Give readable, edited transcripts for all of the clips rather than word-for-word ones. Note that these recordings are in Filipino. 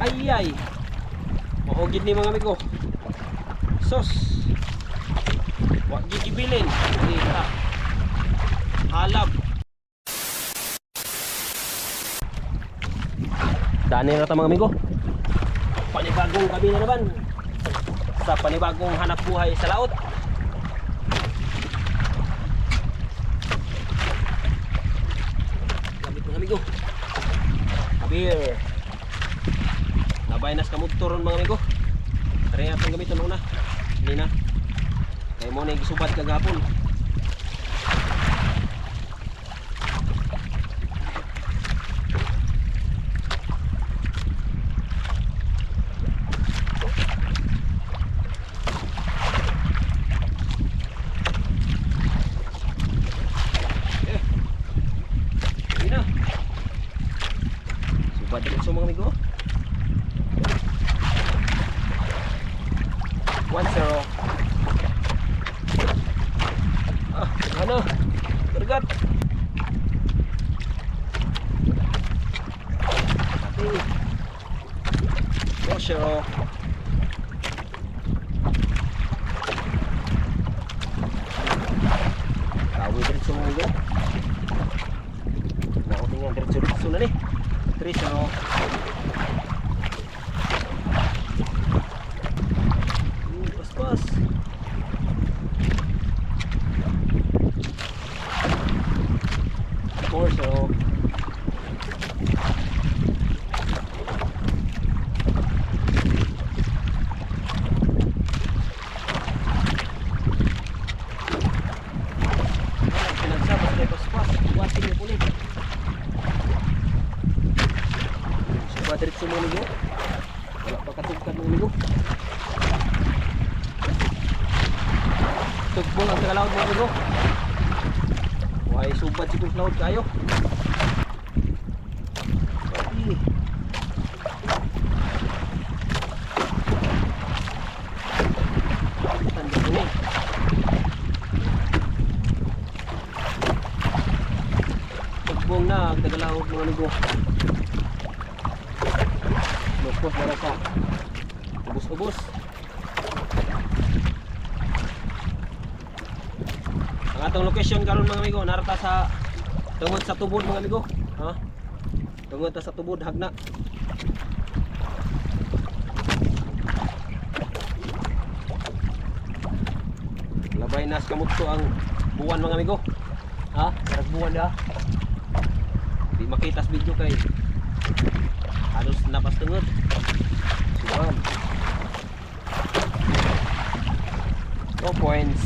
Ay. Maugid ni mga amigo. Sos. Wa gigibilin. Dita. Halab. Dani na ta mga amigo. Panibagong gabi na naman. Sa panibagong hanap buhay sa laot. Gamit mga amigo. Kabir. Nabay nas kamugturon mga amigo. Tara atong gamiton una. Hindi na. Kaya mo na gisubad kagapon. Diretso mga amigo. 1-0. Ano? Bergat. Okay. 2-0. Kawi diretso mga amigo. Nah, tingnan diretso na nih. 3-0. Pas. 4-0. Pinagsabas na pas. Iwasin niyo ulit. Diretso mga amigo. Wala pa katugkad mga amigo. Tugbong ang tagalawad mga amigo. Why subad si kung laod kayo. Okay. Tanda ini. Tugbong na ang tagalawad mga amigo. Lukos na sa ubos-ubos. Ang atong location karon mga amigo narata sa tungod sa tubod mga amigo. Ha? Tungod ta sa tubod hagna. Labay nas kamudto ang buwan mga amigo. Ha? Buwan da. Di makitas video kay halos napas tungod. Suwan. 2 points.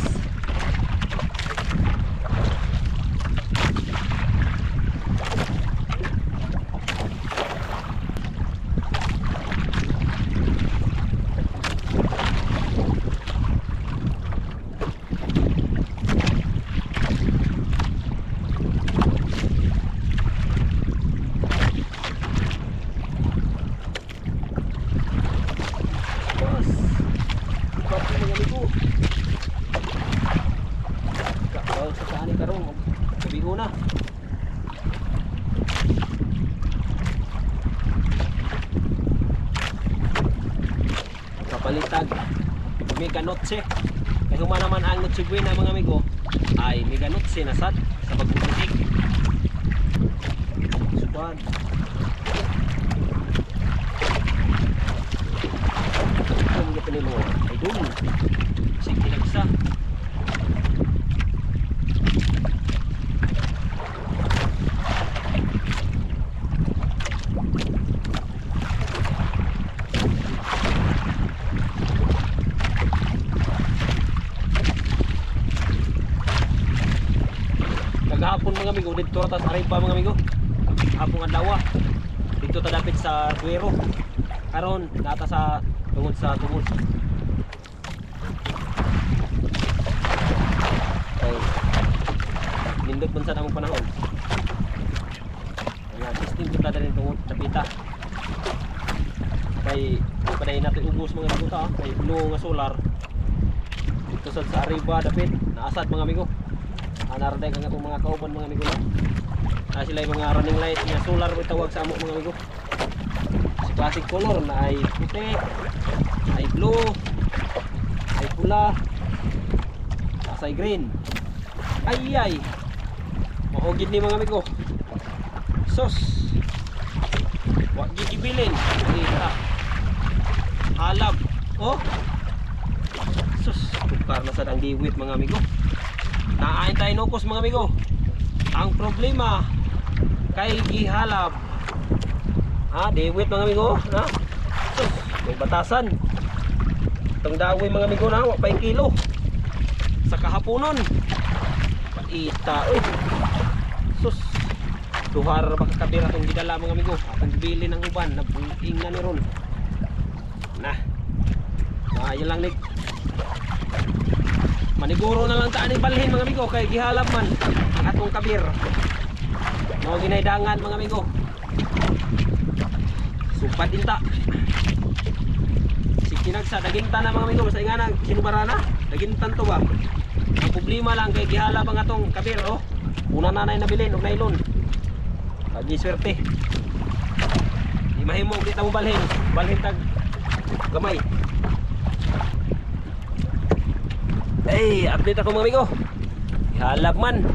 Na kapalitag mega notse kaya kung naman ang notse buena mga amigo ay mega notse na sad sa pagpuputik suban kung gapin mo ay dun sige nagsa hapon mga amigo dito ta sa Ariba mga amigo hapong adlaw dito ta dapit sa Duero karon nata sa tungod sa tungod okay nindot man sa among panahon ang system kita dali tungod tapita kay paday natin ubos mga amigo ta kay blue nga solar dito sa Ariba dapit naasad mga amigo anarday kang atong mga kauban mga amigo na sila yung mga running light nga solar may tawag sa amo mga amigo klaseng color na ay puti, ay blue, ay pula, ay green. Ay maugid ni mga amigo. Sos wag gigibilin. Kita halab. Oh sus, tukar na sad ang diwit mga amigo. Naain tayo nukos mga amigo. Ang problema kay gihalab. Diwit mga amigo. Sus, may batasan. Itong dawi mga amigo na, wapay kilo. Sa kahaponon. Paita, uy. Sus, duhar makakabira itong gidala mga amigo. Atong bili ng uban, nabuing na ni ron. Yun lang nig. Maniguro na lang taan ni balhin mga amigo kay gihalap man ang atong kabir. No ginaydangan mga amigo. Supat dinta. Sikinagsa dagintan na mga amigo, basta ingana sinubarana, dagintan to ba. Ang problema lang kay gihalap ang atong kabir oh. Una nanay nabilin og nylon. Pagi swerte. Di mahimo kita mo balhin. Balhin tag gamay. Update ako mga amigo. Halap man.